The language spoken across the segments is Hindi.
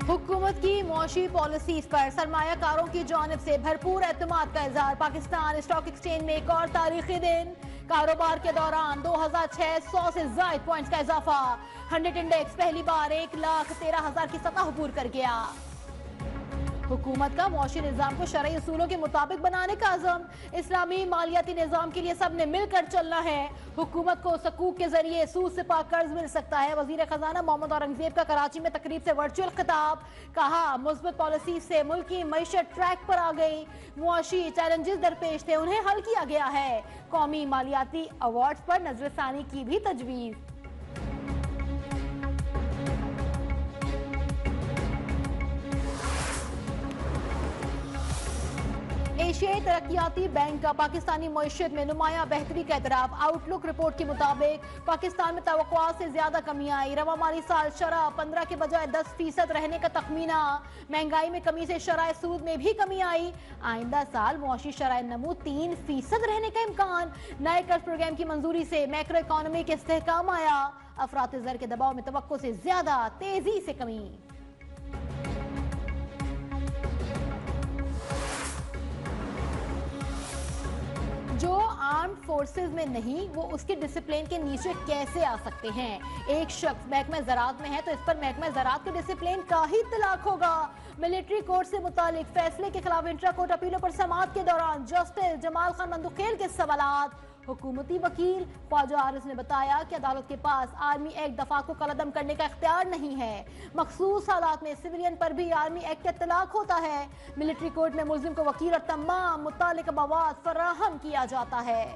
हुकूमत की मौशी पॉलिसीज पर सरमायाकारों की जानिब से भरपूर एतमाद का इजहार। पाकिस्तान स्टॉक एक्सचेंज में एक और तारीखी दिन। कारोबार के दौरान 2600 से ज्यादा पॉइंट्स का इजाफा। 100 इंडेक्स पहली बार 1,13,000 की सतह अबूर कर गया। हुकूमत का मौशी निज़ाम को शरई उसूलों के मुताबिक बनाने का अज़म। इस्लामी मालियाती निज़ाम के लिए सब ने मिलकर चलना है। हुकूमत को सकूक के जरिए सूद से पाक कर्ज मिल सकता है। वजीर खजाना मोहम्मद औरंगजेब का कराची में तकरीब से वर्चुअल खिताब। कहा, मुस्बत पॉलिसी से मुल्क की मईशत ट्रैक पर आ गई। मुआशी चैलेंजेस दरपेश थे, उन्हें हल किया गया है। कौमी मालियाती अवार्ड्स पर नजरसानी की भी तजवीज़। एशियाई तरक्याती बैंक का पाकिस्तानी मईशत में नुमाया बेहतरी का एतराफ। आउटलुक रिपोर्ट के मुताबिक पाकिस्तान में तवक्कुआत से ज्यादा कमी आई। रवा माली साल शरह 15 के बजाय 10% रहने का तखमीना। महंगाई में कमी से शराय सूद में भी कमी आई। आइंदा साल मुआशी शराय नमू 3% रहने का इम्कान। नए कर्ज प्रोग्राम की मंजूरी से मैक्रो इकॉनमी के इस्तेहकाम आया। अफरात ज़र के दबाव में तवक्को से ज्यादा तेजी से कमी। जो आर्म्ड फोर्सेस में नहीं, वो उसके डिसिप्लिन के नीचे कैसे आ सकते हैं? एक शख्स महकमा ज़राअत में है तो इस पर महकमा ज़राअत के डिसिप्लिन का ही तलाक होगा। मिलिट्री कोर्ट से मुतालिक फैसले के खिलाफ इंट्रा कोर्ट अपीलों पर समाअत के दौरान जस्टिस जमाल खान मंदुखेल के सवालात। हुकूमती वकील ख्वाजा आरिस ने बताया कि अदालत के पास आर्मी एक्ट दफा को कलअदम करने का इख्तियार नहीं है। मखसूस हालात में सिविलियन पर भी आर्मी एक्ट का तलाक होता है। मिलिट्री कोर्ट में मुल्जिम को वकील और तमाम मुतालिका मवाद फराहम किया जाता है।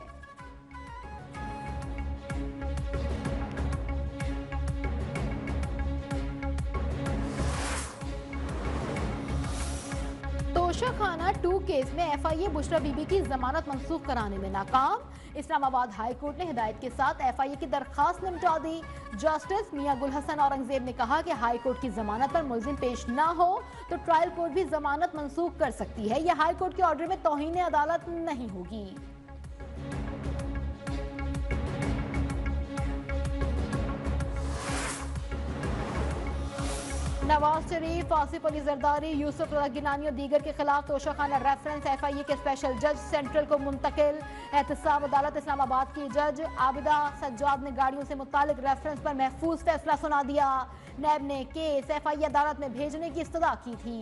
तोशाखाना 2 केस में FIA बुशरा बीबी की जमानत मंसूख कराने में नाकाम। इस्लामाबाद हाई कोर्ट ने हिदायत के साथ FIA की दरखास्त निपटा दी। जस्टिस मियां गुल हसन औरंगजेब ने कहा कि हाई कोर्ट की जमानत पर मुल्जिम पेश ना हो तो ट्रायल कोर्ट भी जमानत मंसूख कर सकती है। यह हाई कोर्ट के ऑर्डर में तौहीन अदालत नहीं होगी। नवाज शरीफ, आसिफ अली जरदारी, यूसुफ रजा गिलानी और दीगर के खिलाफ तोशाखाना रेफरेंस FIA के स्पेशल जज सेंट्रल को मुंतकिल। एहतसाब अदालत इस्लामाबाद की जज आबिदा सज्जाद ने गाड़ियों से मुतालिक रेफरेंस पर महफूज फैसला सुना दिया। नैब ने केस FIA अदालत में भेजने की इस्तदा की थी।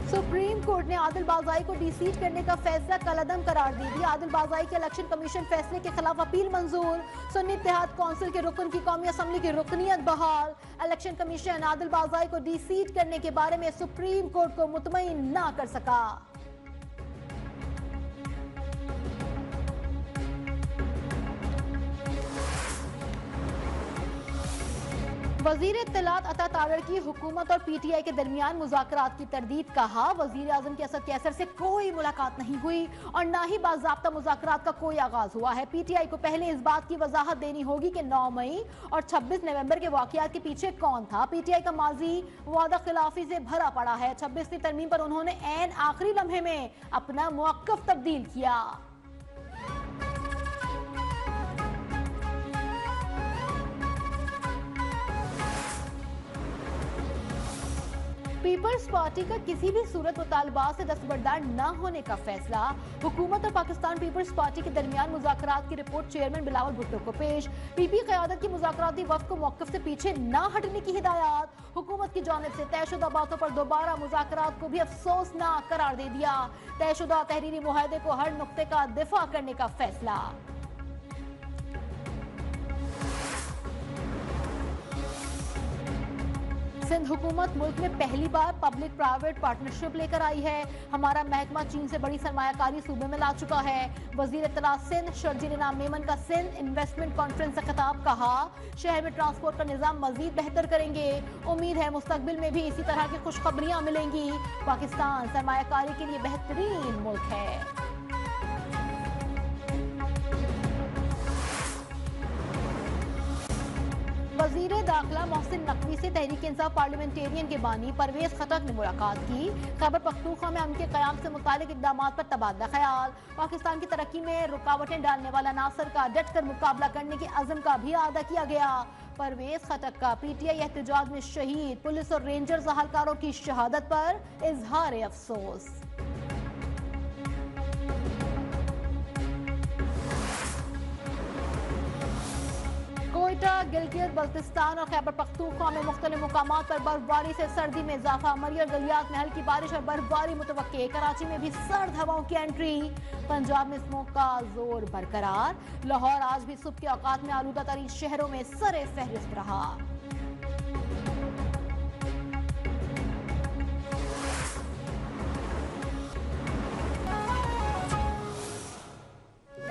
सुप्रीम कोर्ट ने आदिल बाज़ाई को डिसीट करने का फैसला कलअदम करार दे दिया। आदिल बाज़ाई के इलेक्शन कमीशन फैसले के खिलाफ अपील मंजूर। सुन्नी इत्तेहाद कौंसिल के रुकन की कौमी असम्बली की रुकनियत बहाल। इलेक्शन कमीशन आदिल बाज़ाई को डिसीट करने के बारे में सुप्रीम कोर्ट को मुतमईन ना कर सका। वजीर इत्तलात अता तारड़ की हुकूमत और PTI के दरमियान मुज़ाकरात की तरदीद। कहा, वजीर आजम के असद कैसर से कोई मुलाकात नहीं हुई और ना ही बाज़ाब्ता मुज़ाकरात का कोई आगाज हुआ है। PTI को पहले इस बात की वजाहत देनी होगी कि 9 मई और 26 नवंबर के वाक़यात के पीछे कौन था। PTI का माजी वादा खिलाफी से भरा पड़ा है। 26वीं तरमीम पर उन्होंने ऐन आखिरी लम्हे में अपना मौक़िफ़ तब्दील किया। पीपल्स पार्टी का किसी भी सूरत मुतालबात से दस्तबरदार न होने का फैसला। हुकूमत और पाकिस्तान पीपल्स पार्टी के दरमियान मुज़ाकरात की रिपोर्ट चेयरमैन बिलावल भुट्टो को पेश। PP क़यादत की मुज़ाकराती वफ़द को मौक़िफ़ से पीछे न हटने की हिदायत। हुकूमत की जानिब से तयशुदा बातों पर दोबारा मुज़ाकरात को भी अफसोसनाक करार दे दिया। तयशुदा तहरीरी मुआहदे को हर नुक्ते का दिफा करने का फैसला। सिंध हुकूमत मुल्क में पहली बार पब्लिक प्राइवेट पार्टनरशिप लेकर आई है। हमारा महकमा चीन से बड़ी सरमायाकारी सूबे में ला चुका है। वजीर इत्तलात सिंध शर्जील इनाम मेमन का सिंध इन्वेस्टमेंट कॉन्फ्रेंस से खिताब। कहा, शहर में ट्रांसपोर्ट का निज़ाम मजीद बेहतर करेंगे। उम्मीद है मुस्तकबिल में भी इसी तरह की खुशखबरियां मिलेंगी। पाकिस्तान सरमायाकारी के लिए बेहतरीन मुल्क है। वजीर दाखिला मोहसिन नकवी से तहरीक इंसाफ पार्लियामेंटेरियन के बानी परवेज खटक ने मुलाकात की। खैबर पख्तूनख्वा में अमन के क़याम से मुतालिक इक़दामात पर तबादला ख्याल। पाकिस्तान की तरक्की में रुकावटें डालने वाला नासर का डट कर मुकाबला करने के अज़म का भी अदा किया गया। परवेज खटक का पीटीआई एहतजाज में शहीद पुलिस और रेंजर्स अहलकारों की शहादत पर इजहार अफसोस। कोयटा, गिलगित बल्तिस्तान और खैबर पख्तूनख्वा में मुख्तलिफ मुकामात पर बर्फबारी से सर्दी में इजाफा। मरी और गलियात में हल्की बारिश और बर्फबारी मुतवक्के। कराची में भी सर्द हवाओं की एंट्री। पंजाब में स्मोक का जोर बरकरार। लाहौर आज भी सुबह के औकात में आलूदा तरीन शहरों में सरे फहरिस्त रहा।